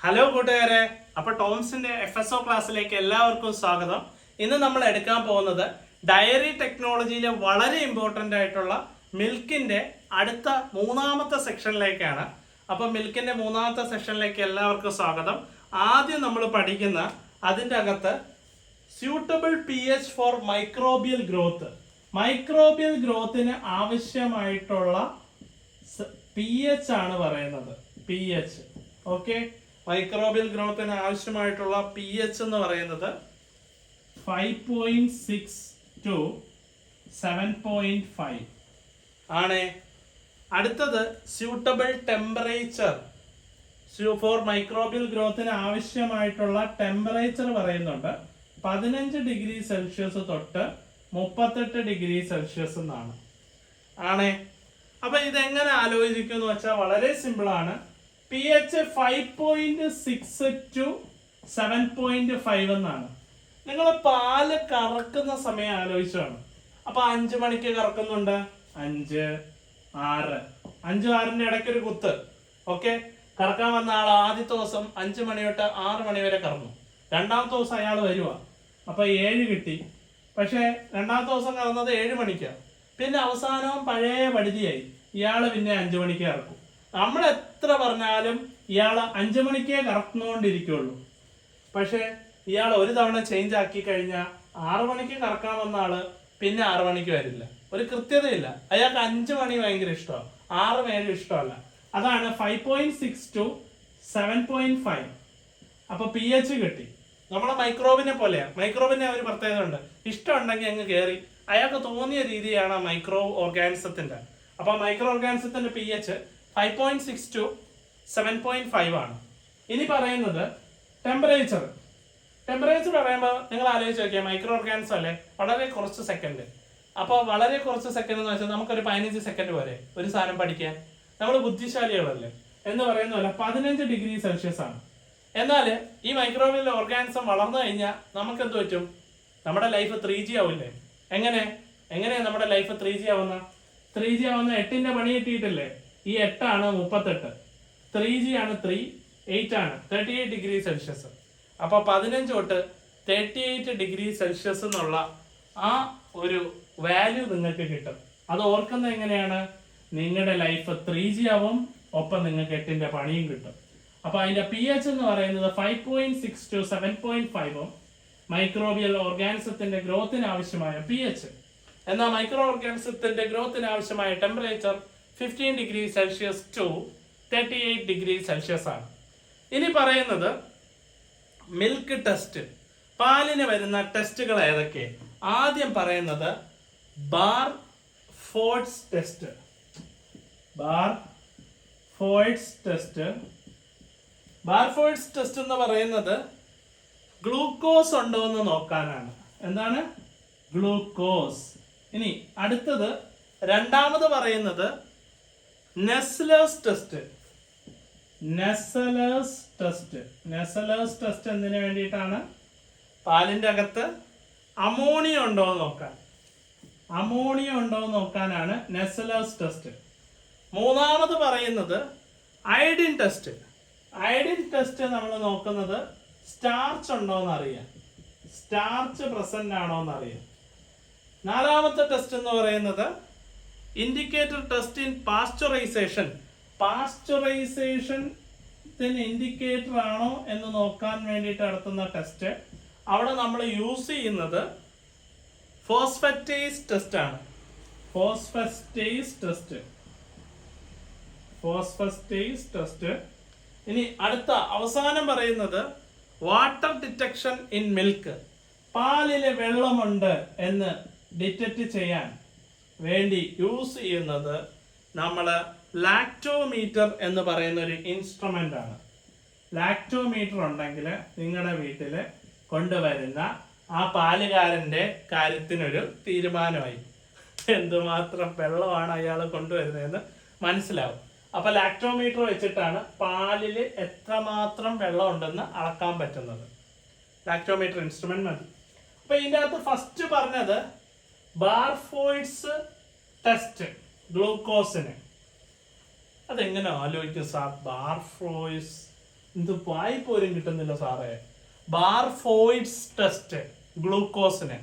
Hello കൂട്ടുകാരെ, അപ്പൊ ടോംസിന്റെ FSO ക്ലാസ്സിലേക്ക് എല്ലാവർക്കും സ്വാഗതം. ഇന്ന് നമ്മൾ എടുക്കാൻ പോകുന്നത് ഡയറി ടെക്നോളജിയിലെ വളരെ ഇമ്പോർട്ടൻ്റ് ആയിട്ടുള്ള മിൽക്കിന്റെ അടുത്ത മൂന്നാമത്തെ സെക്ഷനിലേക്കാണ്. അപ്പൊ മിൽക്കിന്റെ മൂന്നാമത്തെ സെക്ഷനിലേക്ക് എല്ലാവർക്കും സ്വാഗതം. ആദ്യം നമ്മൾ പഠിക്കുന്ന അതിൻ്റെ അകത്ത് suitable pH for microbial growth. Microbial ഗ്രോത്തിന് ആവശ്യമായിട്ടുള്ള pH ആണ് പറയുന്നത്. pH ഓക്കെ, മൈക്രോബിയൽ ഗ്രോത്തിന് ആവശ്യമായിട്ടുള്ള pH എന്ന് പറയുന്നത് 5.6 to 7.5 ആണ്. അടുത്തത് സ്യൂട്ടബിൾ ടെമ്പറേച്ചർ ഫോർ മൈക്രോബിയൽ ഗ്രോത്തിന് ആവശ്യമായിട്ടുള്ള ടെമ്പറേച്ചർ പറയുന്നുണ്ട് 15 ഡിഗ്രി സെൽഷ്യസ് തൊട്ട് 38 ഡിഗ്രി സെൽഷ്യസ് എന്നാണ്. ആണേ, അപ്പൊ ഇതെങ്ങനെ ആലോചിക്കും എന്ന് വെച്ചാൽ വളരെ സിമ്പിൾ ആണ്. pH 5.6 to 7.5 എന്നാണ്. നിങ്ങൾ പാല് കറക്കുന്ന സമയം ആലോചിച്ചാണ്. അപ്പൊ 5 മണിക്ക് കറക്കുന്നുണ്ട്, 5, 6, 5-6ന്റെ ഇടയ്ക്കൊരു കുത്ത്. ഓക്കെ, കറക്കാൻ വന്ന ആൾ ആദ്യത്തെ ദിവസം 5 മണി തൊട്ട് 6 മണി വരെ കറന്നു. രണ്ടാമത്തെ ദിവസം അയാൾ വരുക, അപ്പൊ 7 കിട്ടി. പക്ഷെ രണ്ടാമത്തെ ദിവസം കറന്നത് 7 മണിക്കാണ്. പിന്നെ അവസാനവും പഴയ പടുതിയായി, ഇയാള് പിന്നെ 5 മണിക്ക് കറക്കും. നമ്മൾ എത്ര പറഞ്ഞാലും ഇയാൾ 5 മണിക്കേ കറക്കുന്നുകൊണ്ടിരിക്കുള്ളൂ. പക്ഷെ ഇയാൾ ഒരു തവണ ചേഞ്ച് ആക്കി കഴിഞ്ഞാൽ 6 മണിക്ക് കറക്കാൻ വന്ന ആള് പിന്നെ 6 മണിക്ക് വരില്ല. ഒരു കൃത്യതയില്ല. അയാൾക്ക് 5 മണി ഭയങ്കര ഇഷ്ടമാണ്, 6 7 ഇഷ്ടമല്ല. അതാണ് 5.6 to 7.5. അപ്പൊ pH കിട്ടി. നമ്മളെ മൈക്രോബിനെ പോലെയാണ്. മൈക്രോബിനെ ഒരു പ്രത്യേകത ഉണ്ട്, ഇഷ്ടമുണ്ടെങ്കിൽ അങ്ങ് കയറി അയാൾക്ക് തോന്നിയ രീതിയാണ് മൈക്രോ ഓർഗാനിസത്തിന്റെ. അപ്പൊ മൈക്രോ ഓർഗാനിസത്തിന്റെ pH 5.6 to 7.5 ആണ്. ഇനി പറയുന്നത് ടെമ്പറേച്ചർ. ടെമ്പറേച്ചർ പറയുമ്പോൾ നിങ്ങൾ ആലോചിച്ച് നോക്കിയാൽ മൈക്രോ ഓർഗാനിസം അല്ലേ, വളരെ കുറച്ച് സെക്കൻഡ്. അപ്പോൾ വളരെ കുറച്ച് സെക്കൻഡ് എന്ന് വെച്ചാൽ നമുക്കൊരു 15 സെക്കൻഡ് വരെ ഒരു സാധനം പഠിക്കാൻ നമ്മൾ ബുദ്ധിശാലികളല്ലേ എന്ന് പറയുന്ന പോലെ 15 ഡിഗ്രി സെൽഷ്യസ് ആണ്. എന്നാൽ ഈ മൈക്രോബിയൽ ഓർഗാനിസം വളർന്നു കഴിഞ്ഞാൽ നമുക്ക് എന്ത് പറ്റും? നമ്മുടെ ലൈഫ് 3G ആവില്ലേ? എങ്ങനെയാ നമ്മുടെ ലൈഫ് 3G ആവുന്ന? 3G ആവുന്ന 8ന്റെ പണി കിട്ടിയിട്ടില്ലേ? ഈ 8 ആണ് 38, 3G ആണ് 3, 8 ആണ് 38 ഡിഗ്രി സെൽഷ്യസ്. അപ്പൊ 15 തൊട്ട് 38 ഡിഗ്രി സെൽഷ്യസ് എന്നുള്ള ആ ഒരു വാല്യൂ നിങ്ങൾക്ക് കിട്ടും. അത് ഓർക്കുന്നത് എങ്ങനെയാണ്? നിങ്ങളുടെ ലൈഫ് 3G ആവും, ഒപ്പം നിങ്ങൾക്ക് 8ന്റെ പണിയും കിട്ടും. അപ്പൊ അതിന്റെ pH എന്ന് പറയുന്നത് 5.6 to 7.5 മൈക്രോബിയൽ ഓർഗാനിസത്തിന്റെ ഗ്രോത്തിന് ആവശ്യമായ pH. എന്നാൽ മൈക്രോ ഓർഗാനിസത്തിന്റെ ഗ്രോത്തിന് ആവശ്യമായ temperature 15 degree Celsius to 38 degree Celsius ആണ്. ഇനി പറയുന്നത് മിൽക്ക് ടെസ്റ്റ്. പാലിന് വരുന്ന ടെസ്റ്റുകൾ ഏതൊക്കെ? ആദ്യം പറയുന്നത് ബാർഫോർഡ്സ് ടെസ്റ്റ്. ബാർഫോർഡ്സ് ടെസ്റ്റ് എന്ന് പറയുന്നത് ഗ്ലൂക്കോസ് ഉണ്ടോ എന്ന് നോക്കാനാണ്. എന്താണ്? ഗ്ലൂക്കോസ്. ഇനി അടുത്തത് രണ്ടാമത് പറയുന്നത് നെസ്ലേഴ്സ് ടെസ്റ്റ്. നെസ്ലേഴ്സ് ടെസ്റ്റ് എന്തിനു വേണ്ടിയിട്ടാണ്? പാലിന്റെ അകത്ത് അമോണിയ ഉണ്ടോ എന്ന് നോക്കാനാണ് നെസ്ലേഴ്സ് ടെസ്റ്റ്. മൂന്നാമത് പറയുന്നത് അയഡിൻ ടെസ്റ്റ്. അയഡിൻ ടെസ്റ്റ് നമ്മൾ നോക്കുന്നത് സ്റ്റാർച്ച് ഉണ്ടോ എന്ന് അറിയാം, സ്റ്റാർച്ച് പ്രസന്റ് ആണോ എന്ന് അറിയാം. നാലാമത്തെ ടെസ്റ്റ് എന്ന് പറയുന്നത് ഇൻഡിക്കേറ്റർ ടെസ്റ്റ് ഇൻ പാസ്ചറൈസേഷൻ. പാസ്ചറൈസേഷന് ഇൻഡിക്കേറ്റർ ആണോ എന്ന് നോക്കാൻ വേണ്ടിയിട്ട് നടത്തുന്ന ടെസ്റ്റ്. അവിടെ നമ്മൾ യൂസ് ചെയ്യുന്നത് ഫോസ്ഫറ്റേസ് ടെസ്റ്റ് ആണ്. ഫോസ്ഫറ്റേസ് ടെസ്റ്റ്. ഇനി അടുത്ത അവസാനം പറയുന്നത് വാട്ടർ ഡിറ്റക്ഷൻ ഇൻ മിൽക്ക്. പാലിലെ വെള്ളമുണ്ട് എന്ന് ഡിറ്റക്ട് ചെയ്യാൻ വേണ്ടി യൂസ് ചെയ്യുന്നത് നമ്മൾ ലാക്ടോമീറ്റർ എന്ന് പറയുന്ന ഒരു ഇൻസ്ട്രുമെന്റ് ആണ്. ലാക്ടോമീറ്റർ ഉണ്ടെങ്കിൽ നിങ്ങളുടെ വീട്ടിൽ കൊണ്ടുവരുന്ന ആ പാലുകാരന്റെ കാര്യത്തിനൊരു തീരുമാനമായി. എന്തുമാത്രം വെള്ളമാണ് അയാൾ കൊണ്ടുവരുന്നതെന്ന് മനസ്സിലാവും. അപ്പൊ ലാക്ടോമീറ്റർ വെച്ചിട്ടാണ് പാലിൽ എത്രമാത്രം വെള്ളം ഉണ്ടെന്ന് അളക്കാൻ പറ്റുന്നത്. ലാക്ടോമീറ്റർ ഇൻസ്ട്രുമെന്റ് മതി. അപ്പൊ ഇതിൻ്റെ അകത്ത് ഫസ്റ്റ് പറഞ്ഞത് ബാർഫോർഡ്സ് ടെസ്റ്റ് ഗ്ലൂക്കോസിന്. അതെങ്ങനെ ആലോചിക്കും സാർ? ബാർഫോഴ്സ് എന്ത് വായി പോലും കിട്ടുന്നില്ല സാറേ. ബാർഫോയിഡ്സ് ടെസ്റ്റ് ഗ്ലൂക്കോസിന്.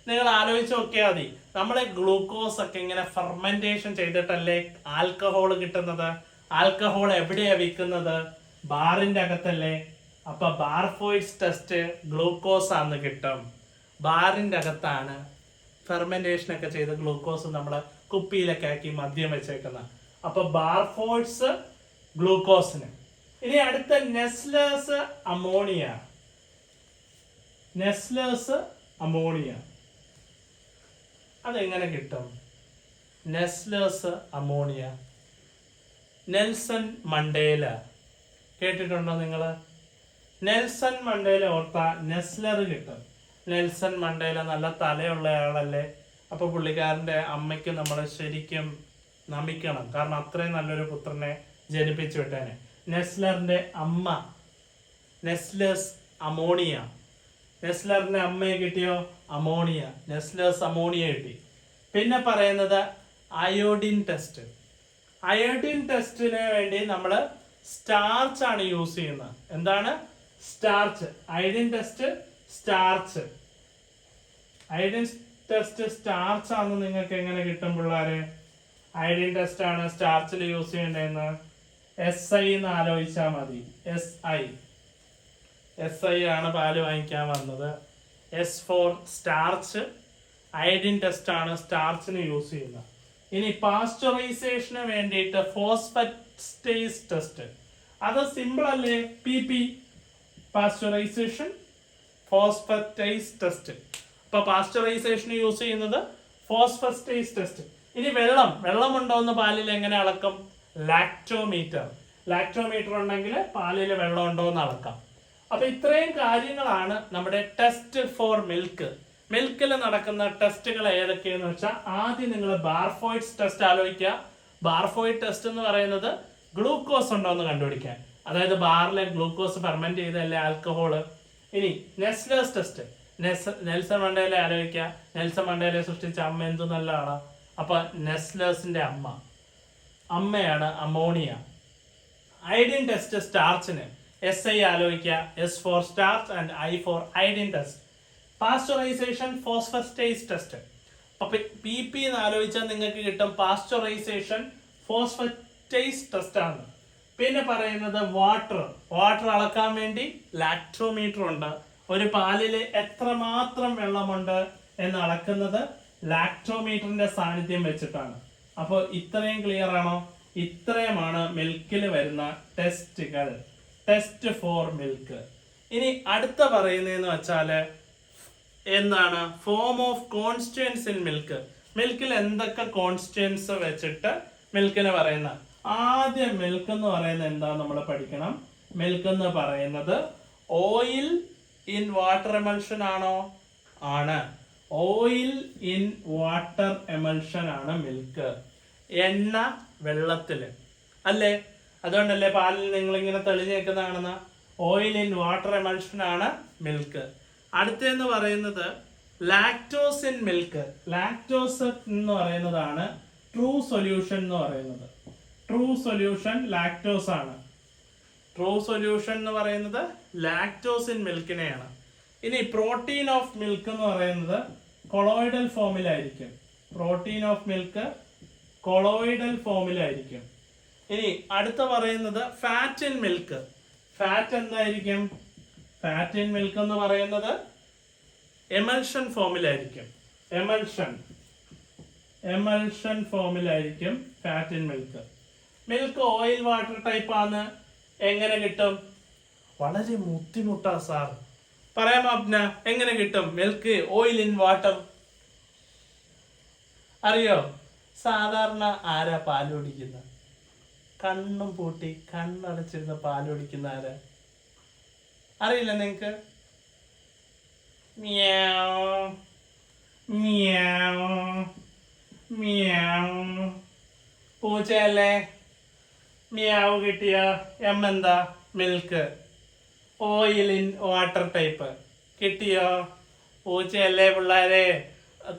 നിങ്ങൾ ആലോചിച്ച് നോക്കിയാൽ മതി, നമ്മുടെ ഗ്ലൂക്കോസ് ഒക്കെ ഇങ്ങനെ ഫെർമെന്റേഷൻ ചെയ്തിട്ടല്ലേ ആൽക്കഹോൾ കിട്ടുന്നത്. ആൽക്കഹോൾ എവിടെയാ വിൽക്കുന്നത്? ബാറിന്റെ അകത്തല്ലേ. അപ്പൊ ബാർഫോയിഡ്സ് ടെസ്റ്റ് ഗ്ലൂക്കോസ് ആണെന്ന് കിട്ടും. ബാറിന്റെ അകത്താണ് ഫെർമെന്റേഷൻ ഒക്കെ ചെയ്ത് ഗ്ലൂക്കോസ് നമ്മള് കുപ്പിയിലൊക്കെ ആക്കി മദ്യം വെച്ചേക്കുന്ന. അപ്പൊ ബാർഫോയിഡ്സ് ഗ്ലൂക്കോസിന്. ഇനി അടുത്ത നെസ്ലേഴ്സ് അമോണിയ. നെസ്ലേഴ്സ് അമോണിയ അതെങ്ങനെ കിട്ടും? നെസ്ലേഴ്സ് അമോണിയ നെൽസൺ മണ്ടേല കേട്ടിട്ടുണ്ടോ നിങ്ങള്? നെൽസൺ മണ്ടേല ഓർത്താ നെസ്ലർ കിട്ടും. നെൽസൺ മണ്ടേല നല്ല തലയുള്ള ആളല്ലേ. അപ്പൊ പുള്ളിക്കാരന്റെ അമ്മയ്ക്ക് നമ്മൾ ശരിക്കും നമിക്കണം, കാരണം അത്രയും നല്ലൊരു പുത്രനെ ജനിപ്പിച്ചു വിട്ടേനെ. നെസ്ലറിന്റെ അമ്മ നെസ്ലേഴ്സ് അമോണിയ. നെസ്ലറിന്റെ അമ്മയെ കിട്ടിയോ? അമോണിയ. നെസ്ലേഴ്സ് അമോണിയ കിട്ടി. പിന്നെ പറയുന്നത് അയോഡിൻ ടെസ്റ്റ്. അയോഡിൻ ടെസ്റ്റിന് വേണ്ടി നമ്മൾ സ്റ്റാർച്ച് ആണ് യൂസ് ചെയ്യുന്നത്. എന്താണ്? Starch. Iodine test starch. Iodine test starch ആണെന്ന് നിങ്ങൾക്ക് എങ്ങനെ കിട്ടും പിള്ളേരെ? അയോഡിൻ ടെസ്റ്റ് ആണ് സ്റ്റാർച്ചിൽ യൂസ് ചെയ്യേണ്ടതെന്ന് SI എന്ന് ആലോചിച്ചാൽ മതി. SI ആണ് പാല് വാങ്ങിക്കാൻ വന്നത്. S for starch. Iodine test ആണ് സ്റ്റാർച്ചിന് യൂസ് ചെയ്യുന്നത്. ഇനി പാസ്ചറൈസേഷന് വേണ്ടിയിട്ട് ഫോസ്ഫറ്റേസ് ടെസ്റ്റ്. അത് സിമ്പിൾ അല്ലേ? PP pasteurization phosphatase test. അപ്പൊ പാസ്ചറൈസേഷന് യൂസ് ചെയ്യുന്നത് ഫോസ്ഫറ്റേസ് ടെസ്റ്റ്. ഇനി വെള്ളം ഉണ്ടോ എന്ന് പാലിൽ എങ്ങനെ അളക്കും? ലാക്ടോമീറ്റർ. ലാക്ടോമീറ്റർ ഉണ്ടെങ്കിൽ പാലിൽ വെള്ളം ഉണ്ടോ എന്ന് അളക്കാം. അപ്പൊ ഇത്രയും കാര്യങ്ങളാണ് നമ്മുടെ ടെസ്റ്റ് ഫോർ മിൽക്ക്. മിൽക്കിൽ നടക്കുന്ന ടെസ്റ്റുകൾ ഏതൊക്കെയെന്ന് വെച്ചാൽ, ആദ്യം നിങ്ങൾ ബാർഫോയിഡ്സ് ടെസ്റ്റ് ആലോചിക്കുക. ബാർഫോയിഡ് ടെസ്റ്റ് എന്ന് പറയുന്നത് ഗ്ലൂക്കോസ് ഉണ്ടോ എന്ന് കണ്ടുപിടിക്കാൻ, അതായത് ബാറിലെ ഗ്ലൂക്കോസ് ഫെർമെന്റ് ചെയ്തല്ലേ ആൽക്കഹോള്. ഇനി നെസ്ലേഴ്സ് ടെസ്റ്റ്. നെൽസൺ മണ്ടേല ആലോചിക്കുക. നെൽസൺ മണ്ടേലയെ സൃഷ്ടിച്ച അമ്മ എന്ത് നല്ല ആളാ. അപ്പൊ നെസ്ലേഴ്സിന്റെ അമ്മയാണ് അമോണിയ. അയോഡിൻ ടെസ്റ്റ് സ്റ്റാർച്ചിന് SI ആലോചിക്കുക. S for starch and I for iodine test. പാസ്ചറൈസേഷൻ ഫോസ്ഫറ്റേസ് ടെസ്റ്റ്. അപ്പൊ PP എന്ന് ആലോചിച്ചാൽ നിങ്ങൾക്ക് കിട്ടും പാസ്ചറൈസേഷൻ ഫോസ്ഫറ്റേസ് ടെസ്റ്റ് ആണ്. പിന്നെ പറയുന്നത് വാട്ടർ അളക്കാൻ വേണ്ടി ലാക്ടോമീറ്റർ ഉണ്ട്. ഒരു പാലില് എത്രമാത്രം വെള്ളമുണ്ട് എന്ന് അളക്കുന്നത് ലാക്ടോമീറ്ററിന്റെ സാന്നിധ്യം വെച്ചിട്ടാണ്. അപ്പോൾ ഇത്രയും ക്ലിയർ ആണോ? ഇത്രയുമാണ് മിൽക്കിൽ വരുന്ന ടെസ്റ്റുകൾ. Test for milk. ഇനി അടുത്ത പറയുന്നതെന്ന് വെച്ചാല് എന്താണ്? Form of constituents in milk. മിൽക്കിൽ എന്തൊക്കെ കോൺസ്റ്റിറ്റ്യുവൻസ് വെച്ചിട്ട് മിൽക്കിന് പറയുന്ന. ആദ്യം മിൽക്ക് എന്ന് പറയുന്നത് എന്താ നമ്മൾ പഠിക്കണം. മിൽക്ക് എന്ന് പറയുന്നത് ഓയിൽ ഇൻ വാട്ടർ എമൽഷൻ ആണോ? ആണ്. ഓയിൽ ഇൻ വാട്ടർ എമൽഷൻ ആണ് മിൽക്ക്. എണ്ണ വെള്ളത്തില് അല്ലേ? അതുകൊണ്ടല്ലേ പാലിൽ നിങ്ങൾ ഇങ്ങനെ തെളിഞ്ഞു നിൽക്കുന്നതാണെന്ന. ഓയിൽ ഇൻ വാട്ടർ എമൽഷൻ ആണ് മിൽക്ക്. അടുത്തെന്ന് പറയുന്നത് ലാക്ടോസ് ഇൻ മിൽക്ക്. ലാക്ടോസ് എന്ന് പറയുന്നതാണ് ട്രൂ സൊല്യൂഷൻ എന്ന് പറയുന്നത്. ട്രൂ സൊല്യൂഷൻ ലാക്ടോസ് ആണ്. ട്രൂ സൊല്യൂഷൻ എന്ന് പറയുന്നത് ലാക്ടോസ് ഇൻ മിൽക്കിനെയാണ്. ഇനി പ്രോട്ടീൻ ഓഫ് മിൽക്ക് എന്ന് പറയുന്നത് കൊളോയിഡൽ ഫോമിലായിരിക്കും. പ്രോട്ടീൻ ഓഫ് മിൽക്ക് കൊളോയിഡൽ ഫോമിലായിരിക്കും. ഇനി അടുത്ത പറയുന്നത് ഫാറ്റ് ഇൻ മിൽക്ക്. ഫാറ്റ് എന്തായിരിക്കും? ഫാറ്റ് ഇൻ മിൽക്ക് എന്ന് പറയുന്നത് എമൽഷൻ ഫോമിലായിരിക്കും. എമൽഷൻ ഫോമിലായിരിക്കും fat in milk. Milk oil water type ആണ്. എങ്ങനെ കിട്ടും? വളരെ ബുദ്ധിമുട്ടാ സാർ. പറയാമോ അബ്ന? എങ്ങനെ കിട്ടും മിൽക്ക് ഓയിൽ ഇൻ വാട്ടർ? അറിയോ? സാധാരണ ആരാ പാല് കുടിക്കുന്ന? കണ്ണും പൂട്ടി കണ്ണടച്ചിരുന്ന് പാല് കുടിക്കുന്ന ആരാ? അറിയില്ല നിങ്ങക്ക്? മ്യാവ് മ്യാവ് മ്യാവ്. പൂച്ചയല്ലേ? മ്യാവ് കിട്ടിയ എന്താ? Milk. Oil in water type കിട്ടിയോ? പൂച്ചയല്ലേ പിള്ളേരെ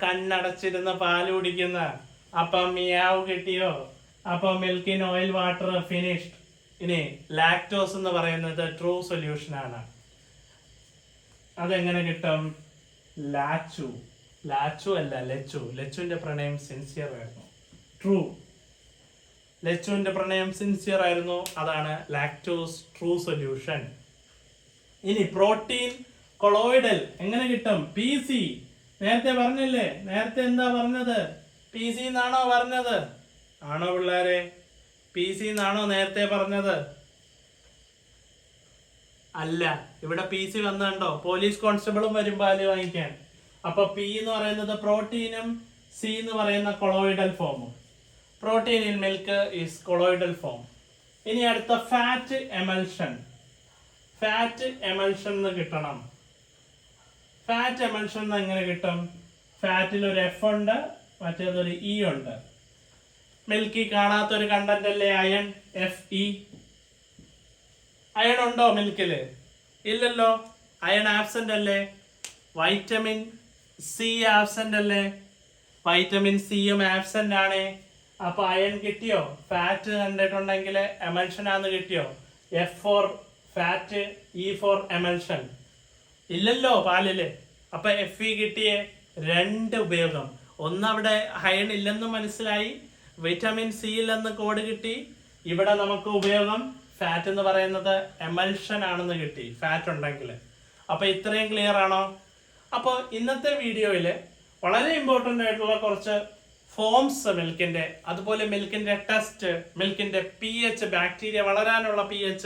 കണ്ണടച്ചിരുന്ന് പാല് കുടിക്കുന്ന? അപ്പം മ്യാവ് കിട്ടിയോ? അപ്പൊ milk in oil water finished. ഇനി ലാക്ടോസ് എന്ന് പറയുന്നത് ട്രൂ സൊല്യൂഷൻ ആണ്. അതെങ്ങനെ കിട്ടും? ലാച്ചു അല്ല ലച്ചുവിന്റെ പ്രണയം സിൻസിയർ ആയിരുന്നു. ട്രൂ, ലച്ചുവിന്റെ പ്രണയം സിൻസിയർ ആയിരുന്നു. അതാണ് ലാക്ടോസ് ട്രൂ സൊല്യൂഷൻ. ഇനി പ്രോട്ടീൻ കൊളോയിഡൽ എങ്ങനെ കിട്ടും? PC. നേരത്തെ പറഞ്ഞില്ലേ? നേരത്തെ എന്താ പറഞ്ഞത്? PC എന്നാണോ പറഞ്ഞത്? ആണോ പിള്ളേരെ? PC എന്നാണോ നേരത്തെ പറഞ്ഞത്? അല്ല, ഇവിടെ PC വന്നുണ്ടോ? പോലീസ് കോൺസ്റ്റബിളും വരും പാല് വാങ്ങിക്കാൻ. അപ്പൊ P എന്ന് പറയുന്നത് പ്രോട്ടീനും C എന്ന് പറയുന്ന കൊളോയിഡൽ ഫോമും. Protein in milk is colloidal form. ഇനി അടുത്ത ഫാറ്റ് എമൽഷൻ. ഫാറ്റ് എമൽഷൻ എന്ന് കിട്ടണം. ഫാറ്റ് എമൽഷൻ എങ്ങനെ കിട്ടും? ഫാറ്റിൽ ഒരു F ഉണ്ട്, മറ്റേതൊരു E ഉണ്ട്. മിൽക്കി കാണാത്തൊരു കണ്ടന്റ് അല്ലേ അയൺ, Fe. അയൺ ഉണ്ടോ മിൽക്കില്? ഇല്ലല്ലോ, അയൺ ആബ്സെന്റ് അല്ലേ. വൈറ്റമിൻ C ആബ്സെന്റ് അല്ലേ. വൈറ്റമിൻ സിയും ആബ്സെന്റ് ആണ്. അപ്പൊ അയൺ കിട്ടിയോ? ഫാറ്റ് കണ്ടിട്ടുണ്ടെങ്കിൽ എമൽഷൻ ആണെന്ന് കിട്ടിയോ? F for fat, E for emulsion. ഇല്ലല്ലോ പാലില്. അപ്പൊ Fe കിട്ടിയേ. രണ്ട് ഉപയോഗം. ഒന്ന് അവിടെ അയൺ ഇല്ലെന്ന് മനസ്സിലായി, വിറ്റമിൻ സി ഇല്ലെന്ന് കോഡ് കിട്ടി. ഇവിടെ നമുക്ക് ഉപയോഗം ഫാറ്റ് എന്ന് പറയുന്നത് എമൽഷൻ ആണെന്ന് കിട്ടി, ഫാറ്റ് ഉണ്ടെങ്കിൽ. അപ്പൊ ഇത്രയും ക്ലിയർ ആണോ? അപ്പോൾ ഇന്നത്തെ വീഡിയോയിൽ വളരെ ഇമ്പോർട്ടൻ്റ് ആയിട്ടുള്ള കുറച്ച് ഫോംസ് മിൽക്കിന്റെ, അതുപോലെ മിൽക്കിന്റെ ടെസ്റ്റ്, മിൽക്കിന്റെ pH, ബാക്ടീരിയ വളരാനുള്ള pH,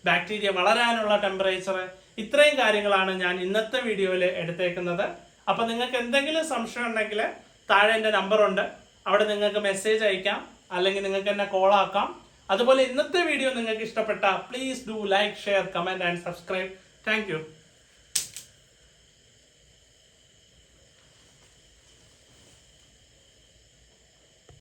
ബാക്ടീരിയ വളരാനുള്ള ടെമ്പറേച്ചർ, ഇത്രയും കാര്യങ്ങളാണ് ഞാൻ ഇന്നത്തെ വീഡിയോയിൽ എടുത്തേക്കുന്നത്. അപ്പൊ നിങ്ങൾക്ക് എന്തെങ്കിലും സംശയം ഉണ്ടെങ്കിൽ താഴെ എൻ്റെ നമ്പർ ഉണ്ട്, അവിടെ നിങ്ങൾക്ക് മെസ്സേജ് അയക്കാം, അല്ലെങ്കിൽ നിങ്ങൾക്ക് എന്നെ കോൾ ആക്കാം. അതുപോലെ ഇന്നത്തെ വീഡിയോ നിങ്ങൾക്ക് ഇഷ്ടപ്പെട്ട please do like, share, comment and subscribe. Thank you.